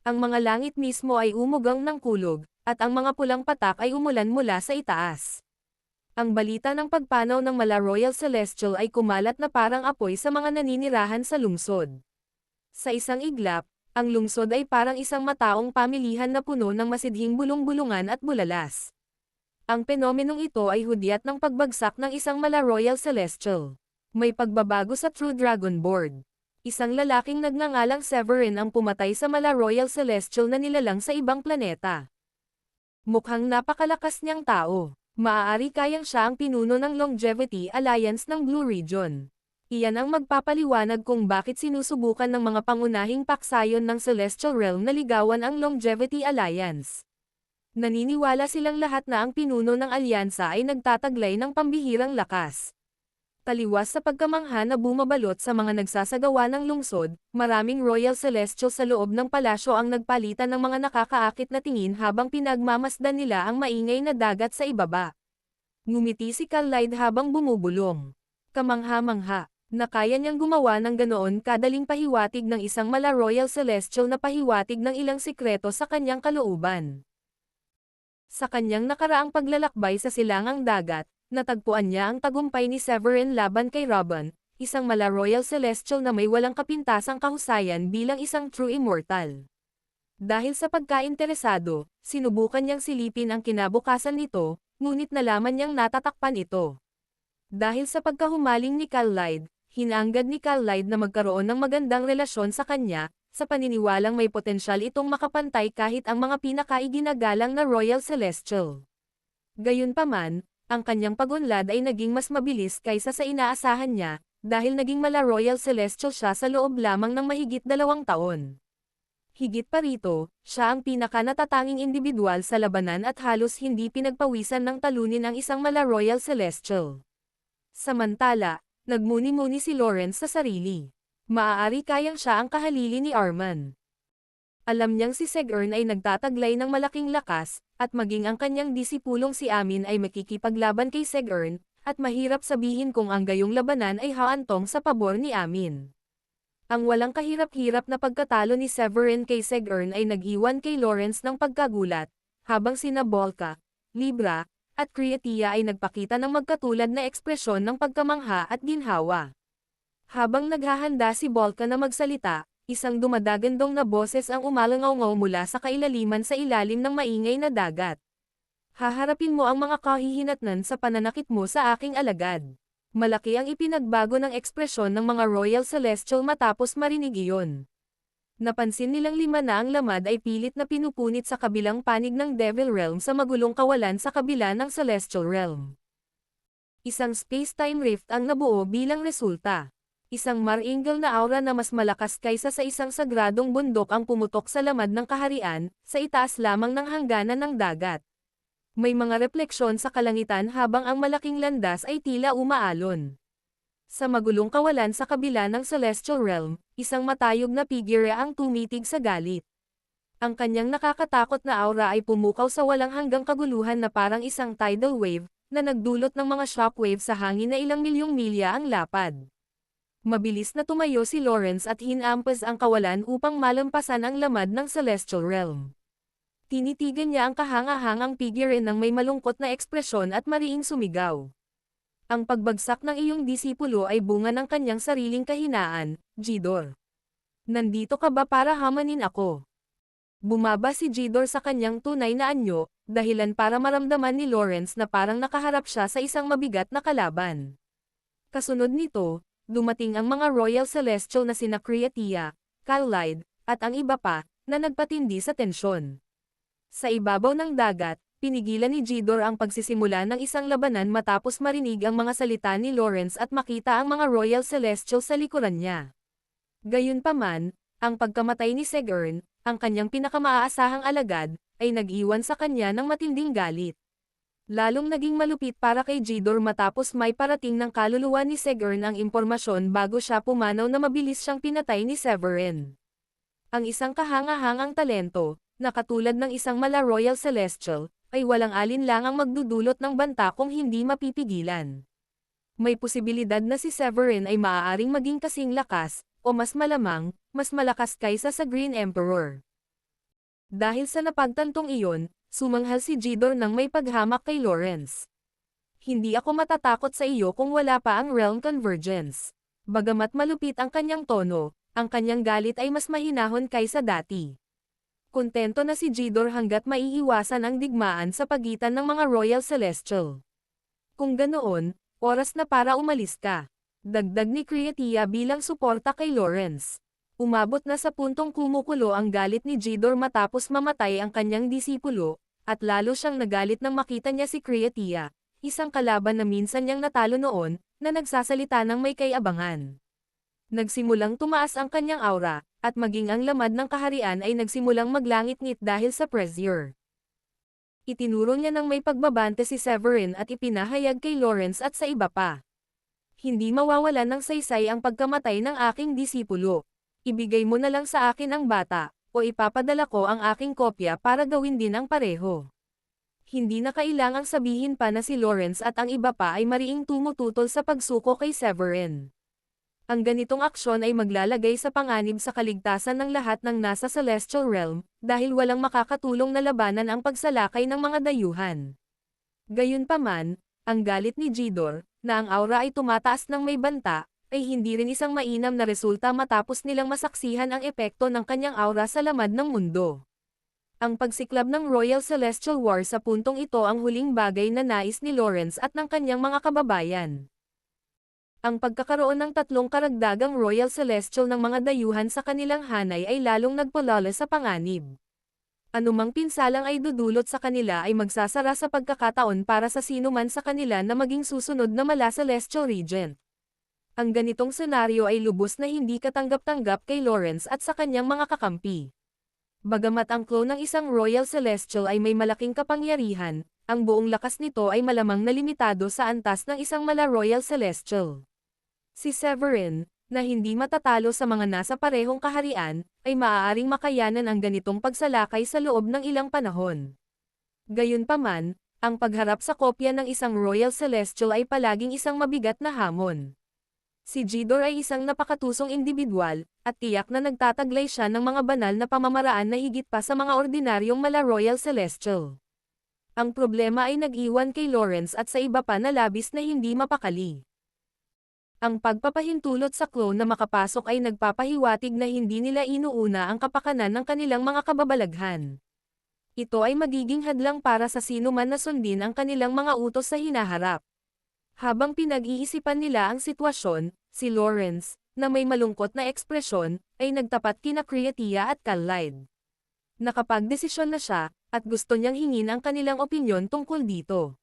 [SPEAKER 1] Ang mga langit mismo ay umugang ng kulog, at ang mga pulang patak ay umulan mula sa itaas. Ang balita ng pagpanaw ng mala Royal Celestial ay kumalat na parang apoy sa mga naninirahan sa lungsod. Sa isang iglap, ang lungsod ay parang isang mataong pamilihan na puno ng masidhing bulong-bulungan at bulalas. Ang penomenong ito ay hudyat ng pagbagsak ng isang mala Royal Celestial. May pagbabago sa True Dragon Board. Isang lalaking nagngangalang Severin ang pumatay sa mala Royal Celestial na nilalang sa ibang planeta. Mukhang napakalakas niyang tao. Maaari kayang siya ang pinuno ng Longevity Alliance ng Blue Region. Iyan ang magpapaliwanag kung bakit sinusubukan ng mga pangunahing paksayon ng Celestial Realm na ligawan ang Longevity Alliance. Naniniwala silang lahat na ang pinuno ng alyansa ay nagtataglay ng pambihirang lakas. Taliwas sa pagkamangha na bumabalot sa mga nagsasagawa ng lungsod, maraming Royal Celestial sa loob ng palasyo ang nagpalitan ng mga nakakaakit na tingin habang pinagmamasdan nila ang maingay na dagat sa ibaba. Ngumiti si Kallide habang bumubulong. Kamangha-mangha, na kaya niyang gumawa ng ganoon kadaling pahiwatig ng isang mala Royal Celestial na pahiwatig ng ilang sikreto sa kanyang kalooban. Sa kanyang nakaraang paglalakbay sa silangang dagat, natagpuan niya ang tagumpay ni Severin laban kay Robin, isang mala Royal Celestial na may walang kapintasang kahusayan bilang isang true immortal. Dahil sa pagkainteresado, sinubukan niyang silipin ang kinabukasan nito, ngunit nalaman niyang natatakpan ito. Dahil sa pagkahumaling ni Kallide, hinanggad ni Kallide na magkaroon ng magandang relasyon sa kanya, sa paniniwalang may potensyal itong makapantay kahit ang mga pinakaiginagalang na Royal Celestial. Gayunpaman, ang kanyang pagunlad ay naging mas mabilis kaysa sa inaasahan niya, dahil naging mala Royal Celestial siya sa loob lamang ng mahigit 2 taon. Higit pa rito, siya ang pinaka-natatanging individual sa labanan at halos hindi pinagpawisan ng talunin ang isang mala Royal Celestial. Samantala, nagmuni-muni si Lawrence sa sarili. Maaari kayang siya ang kahalili ni Arman. Alam niyang si Segern ay nagtataglay ng malaking lakas, at maging ang kanyang disipulong si Amin ay makikipaglaban kay Segern, at mahirap sabihin kung ang gayong labanan ay haantong sa pabor ni Amin. Ang walang kahirap-hirap na pagkatalo ni Severin kay Segern ay nag-iwan kay Lawrence ng pagkagulat, habang sina Bolka, Libra, at Kriatia ay nagpakita ng magkatulad na ekspresyon ng pagkamangha at ginhawa. Habang naghahanda si Bolka na magsalita, isang dumadagandong na boses ang umalangaw-ngaw mula sa kailaliman sa ilalim ng maingay na dagat. Haharapin mo ang mga kahihinatnan sa pananakit mo sa aking alagad. Malaki ang ipinagbago ng ekspresyon ng mga Royal Celestial matapos marinig iyon. Napansin nilang 5 na ang lamad ay pilit na pinupunit sa kabilang panig ng Devil Realm sa magulong kawalan sa kabila ng Celestial Realm. Isang space-time rift ang nabuo bilang resulta. Isang maringal na aura na mas malakas kaysa sa isang sagradong bundok ang pumutok sa lamad ng kaharian, sa itaas lamang ng hangganan ng dagat. May mga refleksyon sa kalangitan habang ang malaking landas ay tila umaalon. Sa magulong kawalan sa kabila ng Celestial Realm, isang matayog na figure ang tumitig sa galit. Ang kanyang nakakatakot na aura ay pumukaw sa walang hanggang kaguluhan na parang isang tidal wave, na nagdulot ng mga shockwave sa hangin na ilang milyong milya ang lapad. Mabilis na tumayo si Lawrence at hinampas ang kawalan upang malampasan ang lamad ng Celestial Realm. Tinitigan niya ang kahanga-hangang figure ng may malungkot na ekspresyon at mariing sumigaw. Ang pagbagsak ng iyong disipulo ay bunga ng kanyang sariling kahinaan, Jidor. Nandito ka ba para hamanin ako? Bumaba si Jidor sa kanyang tunay na anyo, dahilan para maramdaman ni Lawrence na parang nakaharap siya sa isang mabigat na kalaban. Kasunod nito, dumating ang mga Royal Celestial na sina Creatia, Kallide, at ang iba pa, na nagpatindi sa tensyon. Sa ibabaw ng dagat, pinigilan ni Jidor ang pagsisimula ng isang labanan matapos marinig ang mga salita ni Lawrence at makita ang mga Royal Celestial sa likuran niya. Gayunpaman, ang pagkamatay ni Segern, ang kanyang pinakamaaasahang alagad, ay nag-iwan sa kanya ng matinding galit. Lalong naging malupit para kay Jidor matapos may parating ng kaluluwa ni Segern ang impormasyon bago siya pumanaw na mabilis siyang pinatay ni Severin. Ang isang kahanga-hangang talento, na katulad ng isang mala Royal Celestial, ay walang alinlangang magdudulot ng banta kung hindi mapipigilan. May posibilidad na si Severin ay maaaring maging kasing lakas, o mas malamang, mas malakas kaysa sa Green Emperor. Dahil sa napagtantong iyon, sumanghal si Jidor ng may paghamak kay Lawrence. Hindi ako matatakot sa iyo kung wala pa ang Realm Convergence. Bagamat malupit ang kanyang tono, ang kanyang galit ay mas mahinahon kaysa dati. Kontento na si Jidor hanggat maiiwasan ang digmaan sa pagitan ng mga Royal Celestial. Kung ganoon, oras na para umalis ka. Dagdag ni Creatia bilang suporta kay Lawrence. Umabot na sa puntong kumukulo ang galit ni Jidor matapos mamatay ang kanyang disipulo, at lalo siyang nagalit nang makita niya si Creatia, isang kalaban na minsan niyang natalo noon, na nagsasalita ng may kayabangan. Nagsimulang tumaas ang kanyang aura, at maging ang lamad ng kaharian ay nagsimulang maglangit-ngit dahil sa pressure. Itinuro niya ng may pagbabante si Severin at ipinahayag kay Lawrence at sa iba pa. Hindi mawawalan ng saysay ang pagkamatay ng aking disipulo. Ibigay mo na lang sa akin ang bata, o ipapadala ko ang aking kopya para gawin din ang pareho. Hindi na kailangang sabihin pa na si Lawrence at ang iba pa ay mariing tumututol sa pagsuko kay Severin. Ang ganitong aksyon ay maglalagay sa panganib sa kaligtasan ng lahat ng nasa Celestial Realm, dahil walang makakatulong na labanan ang pagsalakay ng mga dayuhan. Gayunpaman, ang galit ni Jidor, na ang aura ay tumataas ng may banta, ay hindi rin isang mainam na resulta matapos nilang masaksihan ang epekto ng kanyang aura sa lamad ng mundo. Ang pagsiklab ng Royal Celestial War sa puntong ito ang huling bagay na nais ni Lawrence at ng kanyang mga kababayan. Ang pagkakaroon ng tatlong karagdagang Royal Celestial ng mga dayuhan sa kanilang hanay ay lalong nagpalala sa panganib. Anumang pinsalang ay dudulot sa kanila ay magsasara sa pagkakataon para sa sino man sa kanila na maging susunod na mala Celestial Regent. Ang ganitong senaryo ay lubos na hindi katanggap-tanggap kay Lawrence at sa kanyang mga kakampi. Bagamat ang clone ng isang Royal Celestial ay may malaking kapangyarihan, ang buong lakas nito ay malamang na limitado sa antas ng isang mala Royal Celestial. Si Severin, na hindi matatalo sa mga nasa parehong kaharian, ay maaaring makayanan ang ganitong pagsalakay sa loob ng ilang panahon. Gayunpaman, ang pagharap sa kopya ng isang Royal Celestial ay palaging isang mabigat na hamon. Si Jidor ay isang napakatusong individual, at tiyak na nagtataglay siya ng mga banal na pamamaraan na higit pa sa mga ordinaryong mala Royal Celestial. Ang problema ay nag-iwan kay Lawrence at sa iba pa na labis na hindi mapakali. Ang pagpapahintulot sa clone na makapasok ay nagpapahiwatig na hindi nila inuuna ang kapakanan ng kanilang mga kababalaghan. Ito ay magiging hadlang para sa sino man na sundin ang kanilang mga utos sa hinaharap. Habang pinag-iisipan nila ang sitwasyon, si Lawrence, na may malungkot na ekspresyon, ay nagtapat kina Creatia at Kallide. Nakapagdesisyon na siya, at gusto niyang hingin ang kanilang opinyon tungkol dito.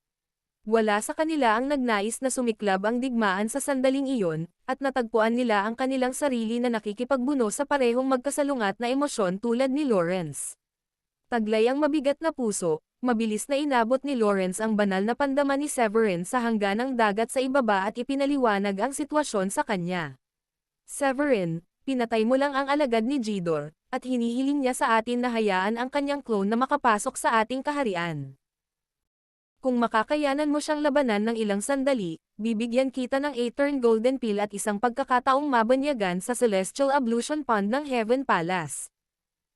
[SPEAKER 1] Wala sa kanila ang nagnais na sumiklab ang digmaan sa sandaling iyon, at natagpuan nila ang kanilang sarili na nakikipagbuno sa parehong magkasalungat na emosyon tulad ni Lawrence. Taglay ang mabigat na puso, mabilis na inabot ni Lawrence ang banal na pandaman ni Severin sa hangganang dagat sa ibaba at ipinaliwanag ang sitwasyon sa kanya. Severin, Pinatay mo lang ang alagad ni Jidor, at hinihiling niya sa atin na hayaan ang kanyang clone na makapasok sa ating kaharian. Kung makakayanan mo siyang labanan ng ilang sandali, bibigyan kita ng 8-turn golden pill at isang pagkakataong mabanyagan sa Celestial Ablution Pond ng Heaven Palace.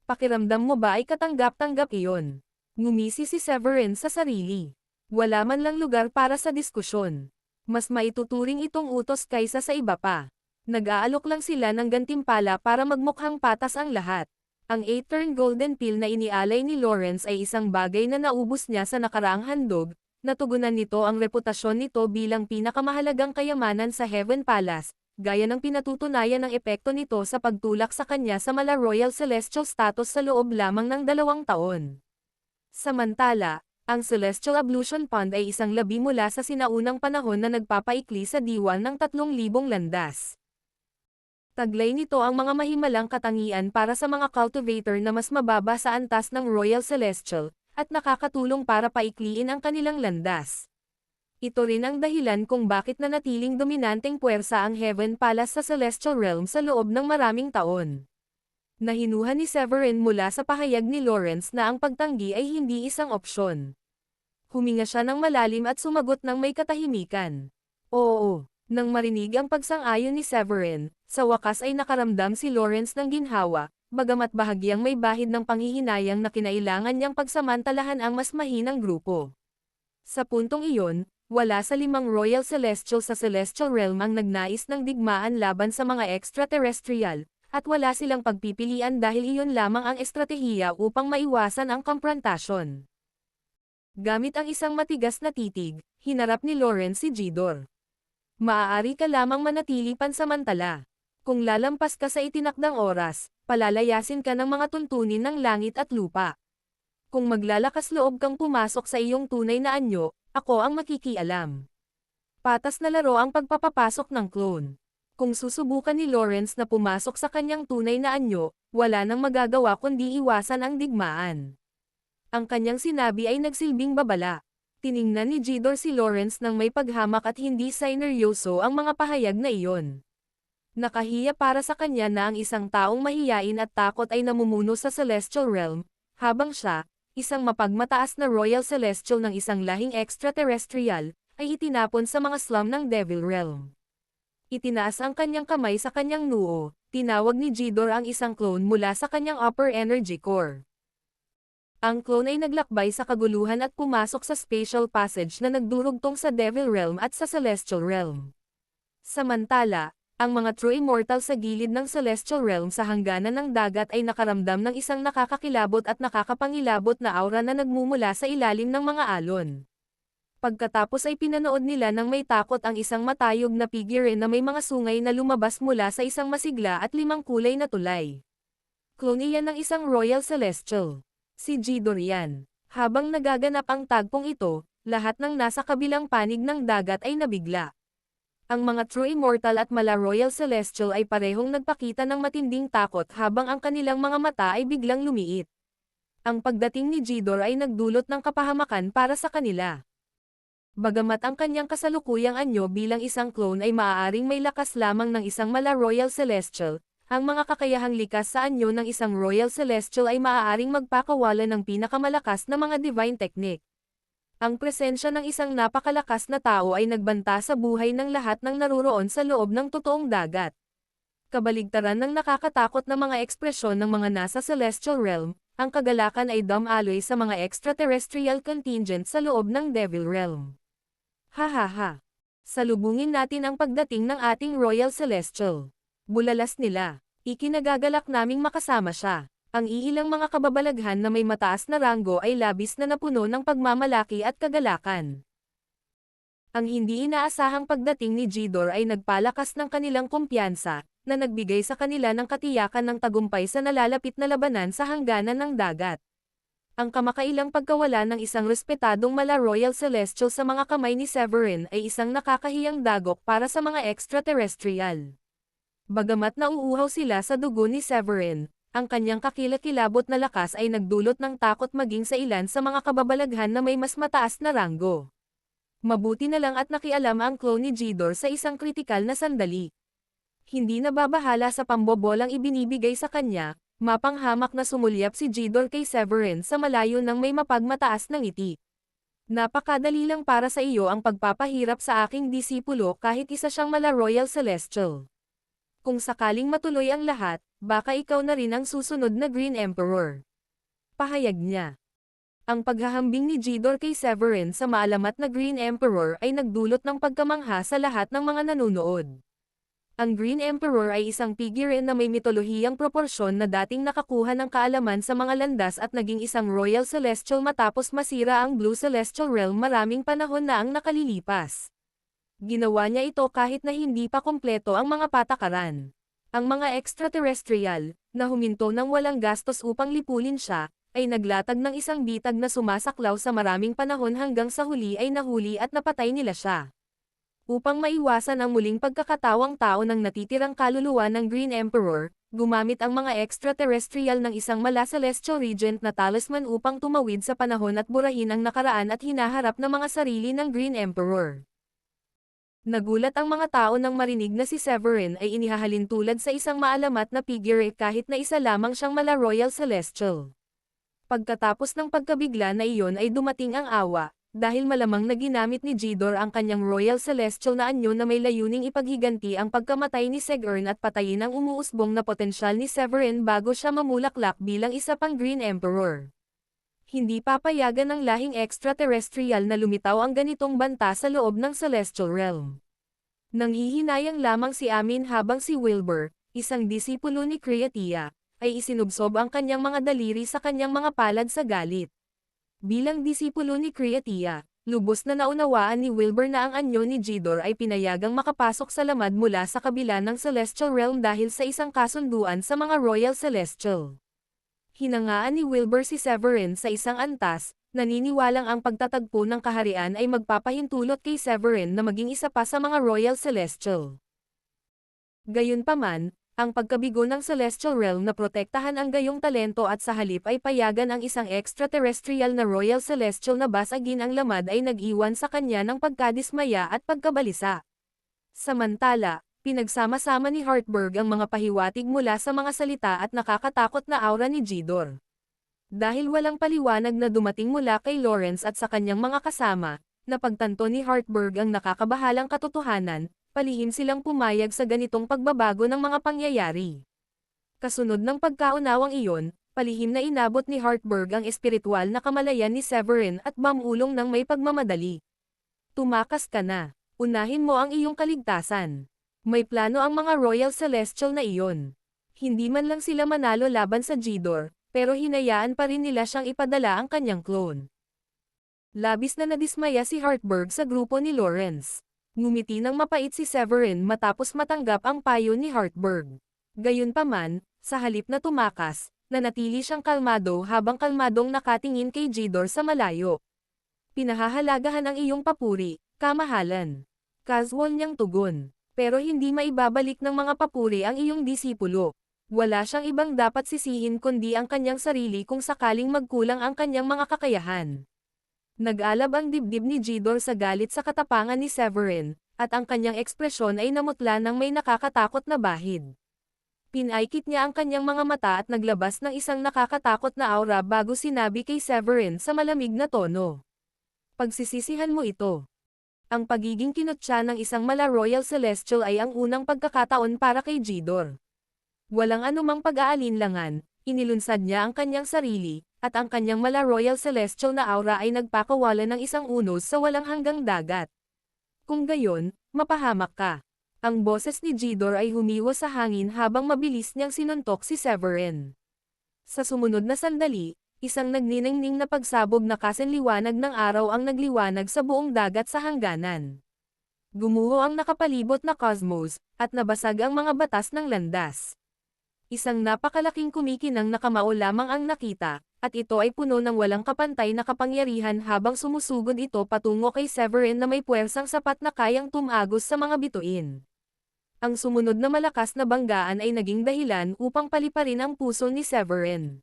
[SPEAKER 1] Pakiramdam mo ba ay katanggap-tanggap iyon? Ngumisi si Severin sa sarili. Wala man lang lugar para sa diskusyon. Mas maituturing itong utos kaysa sa iba pa. Nag-aalok lang sila ng gantimpala para magmukhang patas ang lahat. Ang 8-turn golden pill na inialay ni Lawrence ay isang bagay na naubos niya sa nakaraang handog, natugunan nito ang reputasyon nito bilang pinakamahalagang kayamanan sa Heaven Palace, gaya ng pinatutunayan ng epekto nito sa pagtulak sa kanya sa mala Royal Celestial status sa loob lamang ng 2 taon. Samantala, ang Celestial Ablution Pond ay isang labi mula sa sinaunang panahon na nagpapaikli sa diwan ng 3,000 landas. Taglay nito ang mga mahimalang katangian para sa mga cultivator na mas mababa sa antas ng Royal Celestial, at nakakatulong para paikliin ang kanilang landas. Ito rin ang dahilan kung bakit nanatiling dominanteng puwersa ang Heaven Palace sa Celestial Realm sa loob ng maraming taon. Nahinuha ni Severin mula sa pahayag ni Lawrence na ang pagtanggi ay hindi isang opsyon. Huminga siya ng malalim at sumagot ng may katahimikan. Oo. Nang marinig ang pagsang-ayon ni Severin, sa wakas ay nakaramdam si Lawrence ng ginhawa, bagamat bahagyang may bahid ng panghihinayang na kinailangan niyang pagsamantalahan ang mas mahinang grupo. Sa puntong iyon, wala sa 5 Royal Celestial sa Celestial Realm ang nagnais ng digmaan laban sa mga extraterrestrial, at wala silang pagpipilian dahil iyon lamang ang estratehiya upang maiwasan ang komprontasyon. Gamit ang isang matigas na titig, hinarap ni Lawrence si Jidor. Maaari ka lamang manatili pansamantala. Kung lalampas ka sa itinakdang oras, palalayasin ka ng mga tuntunin ng langit at lupa. Kung maglalakas loob kang pumasok sa iyong tunay na anyo, ako ang makikialam. Patas na laro ang pagpapapasok ng clone. Kung susubukan ni Lawrence na pumasok sa kanyang tunay na anyo, wala nang magagawa kundi iwasan ang digmaan. Ang kanyang sinabi ay nagsilbing babala. Tiningnan ni Jidor si Lawrence nang may paghamak at hindi sineryoso ang mga pahayag na iyon. Nakahiya para sa kanya na ang isang taong mahiyain at takot ay namumuno sa Celestial Realm, habang siya, isang mapagmataas na Royal Celestial ng isang lahing extraterrestrial, ay itinapon sa mga slum ng Devil Realm. Itinaas ang kanyang kamay sa kanyang noo, tinawag ni Jidor ang isang clone mula sa kanyang upper energy core. Ang clone ay naglakbay sa kaguluhan at pumasok sa spatial passage na nagdurugtong sa Devil Realm at sa Celestial Realm. Samantala, ang mga true immortal sa gilid ng Celestial Realm sa hangganan ng dagat ay nakaramdam ng isang nakakakilabot at nakakapangilabot na aura na nagmumula sa ilalim ng mga alon. Pagkatapos ay pinanood nila ng may takot ang isang matayog na figure na may mga sungay na lumabas mula sa isang masigla at 5 kulay na tulay. Clone iyan ng isang Royal Celestial. Si Jidor yan. Habang nagaganap ang tagpong ito, lahat ng nasa kabilang panig ng dagat ay nabigla. Ang mga true immortal at mala Royal Celestial ay parehong nagpakita ng matinding takot habang ang kanilang mga mata ay biglang lumiit. Ang pagdating ni Jidor ay nagdulot ng kapahamakan para sa kanila. Bagamat ang kanyang kasalukuyang anyo bilang isang clone ay maaaring may lakas lamang ng isang mala Royal Celestial, ang mga kakayahang likas sa anyo ng isang Royal Celestial ay maaaring magpakawala ng pinakamalakas na mga divine technique. Ang presensya ng isang napakalakas na tao ay nagbanta sa buhay ng lahat ng naruroon sa loob ng totoong dagat. Kabaligtaran ng nakakatakot na mga ekspresyon ng mga nasa Celestial Realm, ang kagalakan ay dumaloy sa mga extraterrestrial contingent sa loob ng Devil Realm. Hahaha. Salubungin natin ang pagdating ng ating Royal Celestial. Bulalas nila. Ikinagagalak naming makasama siya. Ang iilang mga kababalaghan na may mataas na ranggo ay labis na napuno ng pagmamalaki at kagalakan. Ang hindi inaasahang pagdating ni Jidor ay nagpalakas ng kanilang kumpiyansa, na nagbigay sa kanila ng katiyakan ng tagumpay sa nalalapit na labanan sa hangganan ng dagat. Ang kamakailang pagkawala ng isang respetadong mala Royal Celestial sa mga kamay ni Severin ay isang nakakahiyang dagok para sa mga extraterrestrial. Bagamat nauuhaw sila sa dugo ni Severin, ang kanyang kakilakilabot na lakas ay nagdulot ng takot maging sa ilan sa mga kababalaghan na may mas mataas na ranggo. Mabuti na lang at nakialam ang clone ni Jidor sa isang kritikal na sandali. Hindi nababahala sa pambobolang ibinibigay sa kanya, mapanghamak na sumulyap si Jidor kay Severin sa malayo nang may mapagmataas ng ngiti. Napakadali lang para sa iyo ang pagpapahirap sa aking disipulo kahit isa siyang mala Royal Celestial. Kung sakaling matuloy ang lahat, baka ikaw na rin ang susunod na Green Emperor. Pahayag niya. Ang paghahambing ni Jidor kay Severin sa maalamat na Green Emperor ay nagdulot ng pagkamangha sa lahat ng mga nanonood. Ang Green Emperor ay isang figure na may mitolohiyang proporsyon na dating nakakuha ng kaalaman sa mga landas at naging isang Royal Celestial matapos masira ang Blue Celestial Realm maraming panahon na ang nakalilipas. Ginawa niya ito kahit na hindi pa kumpleto ang mga patakaran. Ang mga extraterrestrial, na huminto ng walang gastos upang lipulin siya, ay naglatag ng isang bitag na sumasaklaw sa maraming panahon hanggang sa huli ay nahuli at napatay nila siya. Upang maiwasan ang muling pagkakatawang tao ng natitirang kaluluwa ng Green Emperor, gumamit ang mga extraterrestrial ng isang mala celestial regent na talisman upang tumawid sa panahon at burahin ang nakaraan at hinaharap na mga sarili ng Green Emperor. Nagulat ang mga tao nang marinig na si Severin ay inihahalin tulad sa isang maalamat na figure kahit na isa lamang siyang mala Royal Celestial. Pagkatapos ng pagkabigla na iyon ay dumating ang awa, dahil malamang na ginamit ni Jidor ang kanyang Royal Celestial na anyo na may layuning ipaghiganti ang pagkamatay ni Segern at patayin ang umuusbong na potensyal ni Severin bago siya mamulaklak bilang isa pang Green Emperor. Hindi papayagan ng lahing extraterrestrial na lumitaw ang ganitong banta sa loob ng Celestial Realm. Nanghihinayang lamang si Amin habang si Wilbur, isang disipulo ni Creatia, ay isinubsob ang kanyang mga daliri sa kanyang mga palad sa galit. Bilang disipulo ni Creatia, lubos na naunawaan ni Wilbur na ang anyo ni Jidor ay pinayagang makapasok sa lamad mula sa kabila ng Celestial Realm dahil sa isang kasunduan sa mga Royal Celestial. Hinangaan ni Wilbur si Severin sa isang antas, naniniwalang ang pagtatagpo ng kaharian ay magpapahintulot kay Severin na maging isa pa sa mga Royal Celestial. Gayunpaman, ang pagkabigo ng Celestial Realm na protektahan ang gayong talento at sa halip ay payagan ang isang extraterrestrial na Royal Celestial na basagin ang lamad ay nag-iwan sa kanya ng pagkadismaya at pagkabalisa. Samantala, pinagsama-sama ni Hartberg ang mga pahiwatig mula sa mga salita at nakakatakot na aura ni Jidor. Dahil walang paliwanag na dumating mula kay Lawrence at sa kanyang mga kasama, napagtanto ni Hartberg ang nakakabahalang katotohanan, palihim silang pumayag sa ganitong pagbabago ng mga pangyayari. Kasunod ng pagkaunawang iyon, palihim na inabot ni Hartberg ang espiritual na kamalayan ni Severin at mamulong ng may pagmamadali. Tumakas ka na. Unahin mo ang iyong kaligtasan. May plano ang mga Royal Celestial na iyon. Hindi man lang sila manalo laban sa Jidor, pero hinayaan pa rin nila siyang ipadala ang kanyang clone. Labis na nadismaya si Hartberg sa grupo ni Lawrence. Ngumiti ng mapait si Severin matapos matanggap ang payo ni Hartberg. Gayunpaman, sa halip na tumakas, nanatili siyang kalmado habang kalmadong nakatingin kay Jidor sa malayo. Pinahahalagahan ang iyong papuri, kamahalan. Casual niyang tugon. Pero hindi maibabalik ng mga papuri ang iyong disipulo. Wala siyang ibang dapat sisihin kundi ang kanyang sarili kung sakaling magkulang ang kanyang mga kakayahan. Nag-alab ang dibdib ni Jidor sa galit sa katapangan ni Severin, at ang kanyang ekspresyon ay namutla ng may nakakatakot na bahid. Pinaikit niya ang kanyang mga mata at naglabas ng isang nakakatakot na aura bago sinabi kay Severin sa malamig na tono. Pagsisisihan mo ito. Ang pagiging kinutya ng isang mala Royal Celestial ay ang unang pagkakataon para kay Jidor. Walang anumang pag-aalinlangan, inilunsad niya ang kanyang sarili, at ang kanyang mala Royal Celestial na aura ay nagpakawala ng isang unos sa walang hanggang dagat. Kung gayon, mapahamak ka. Ang boses ni Jidor ay humiwa sa hangin habang mabilis niyang sinuntok si Severin. Sa sumunod na sandali, isang nagniningning na pagsabog na kasanliwanag ng araw ang nagliwanag sa buong dagat sa hangganan. Gumuho ang nakapalibot na cosmos, at nabasag ang mga batas ng landas. Isang napakalaking kumikinang na kamao lamang ang nakita, at ito ay puno ng walang kapantay na kapangyarihan habang sumusugod ito patungo kay Severin na may puwersang sapat na kayang tumagos sa mga bituin. Ang sumunod na malakas na banggaan ay naging dahilan upang paliparin ang puso ni Severin.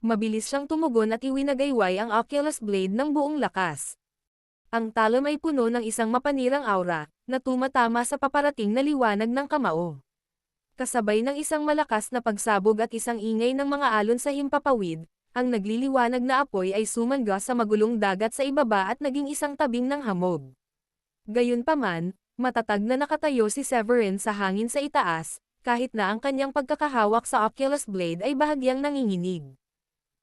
[SPEAKER 1] Mabilis siyang tumugon at iwinagayway ang Oculus Blade ng buong lakas. Ang talon ay puno ng isang mapanirang aura, na tumatama sa paparating na liwanag ng kamao. Kasabay ng isang malakas na pagsabog at isang ingay ng mga alon sa himpapawid, ang nagliliwanag na apoy ay sumangga sa magulong dagat sa ibaba at naging isang tabing ng hamog. Gayunpaman, matatag na nakatayo si Severin sa hangin sa itaas, kahit na ang kanyang pagkakahawak sa Oculus Blade ay bahagyang nanginginig.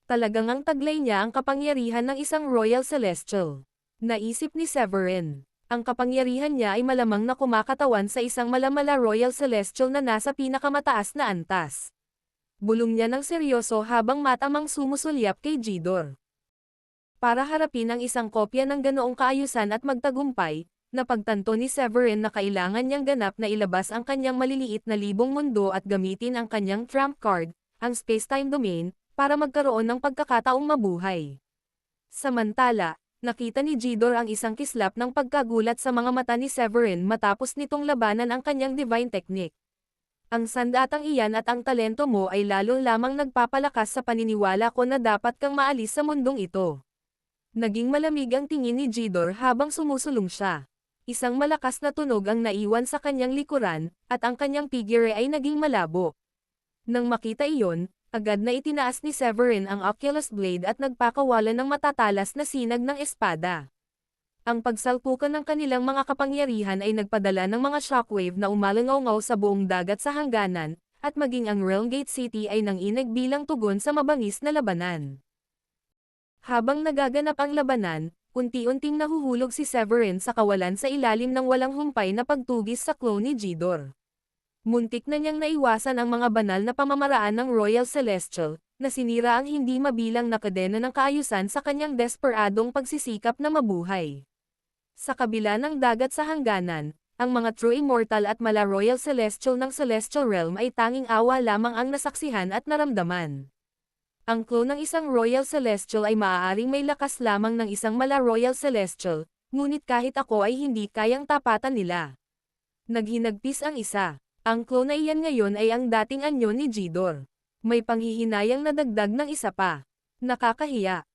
[SPEAKER 1] Talagang ang taglay niya ang kapangyarihan ng isang Royal Celestial. Naisip ni Severin. Ang kapangyarihan niya ay malamang na kumakatawan sa isang malamala Royal Celestial na nasa pinakamataas na antas. Bulong niya ng seryoso habang matamang sumusulyap kay Jidor. Para harapin ang isang kopya ng ganoong kaayusan at magtagumpay, napagtanto ni Severin na kailangan niyang ganap na ilabas ang kanyang maliliit na libong mundo at gamitin ang kanyang trump card, ang Spacetime Domain, para magkaroon ng pagkakataong mabuhay. Samantala, nakita ni Jidor ang isang kislap ng pagkagulat sa mga mata ni Severin matapos nitong labanan ang kanyang divine technique. Ang sandatang iyan at ang talento mo ay lalo lamang nagpapalakas sa paniniwala ko na dapat kang maalis sa mundong ito. Naging malamig ang tingin ni Jidor habang sumusulong siya. Isang malakas na tunog ang naiwan sa kanyang likuran, at ang kanyang figure ay naging malabo. Nang makita iyon, agad na itinaas ni Severin ang Oculus Blade at nagpakawalan ng matatalas na sinag ng espada. Ang pagsalpukan ng kanilang mga kapangyarihan ay nagpadala ng mga shockwave na umalangaw sa buong dagat sa hangganan, at maging ang Realmgate City ay nanginig bilang tugon sa mabangis na labanan. Habang nagaganap ang labanan, unti-unting nahuhulog si Severin sa kawalan sa ilalim ng walang humpay na pagtugis sa clone ni Jidor. Muntik na niyang naiwasan ang mga banal na pamamaraan ng Royal Celestial, na sinira ang hindi mabilang na kadena ng kaayusan sa kanyang desperadong pagsisikap na mabuhay. Sa kabila ng dagat sa hangganan, ang mga true immortal at mala Royal Celestial ng Celestial Realm ay tanging awa lamang ang nasaksihan at naramdaman. Ang clone ng isang Royal Celestial ay maaaring may lakas lamang ng isang mala Royal Celestial, ngunit kahit ako ay hindi kayang tapatan nila. Naghinagpis ang isa. Ang clone na iyan ngayon ay ang dating anyo ni Jidor. May panghihinayang nadagdag ng isa pa. Nakakahiya.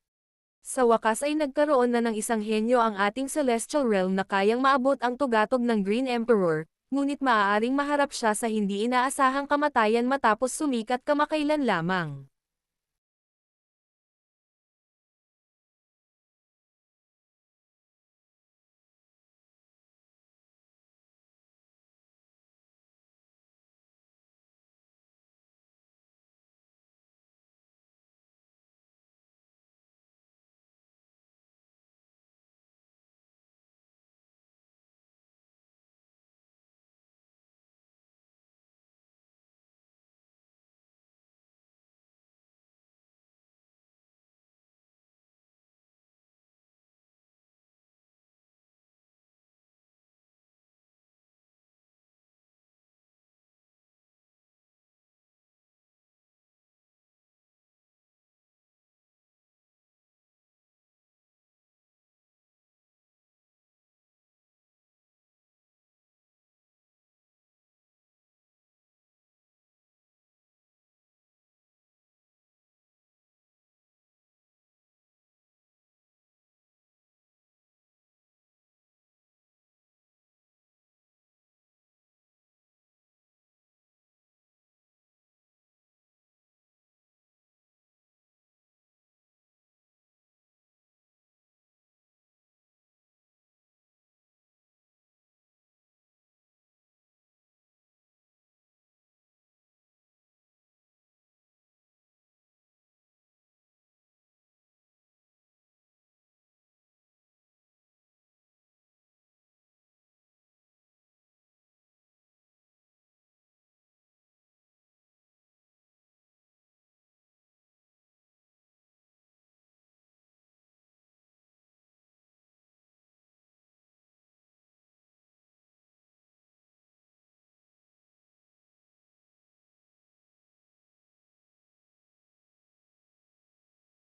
[SPEAKER 1] Sa wakas ay nagkaroon na ng isang henyo ang ating Celestial Realm na kayang maabot ang tugatog ng Green Emperor, ngunit maaaring maharap siya sa hindi inaasahang kamatayan matapos sumikat kamakailan lamang.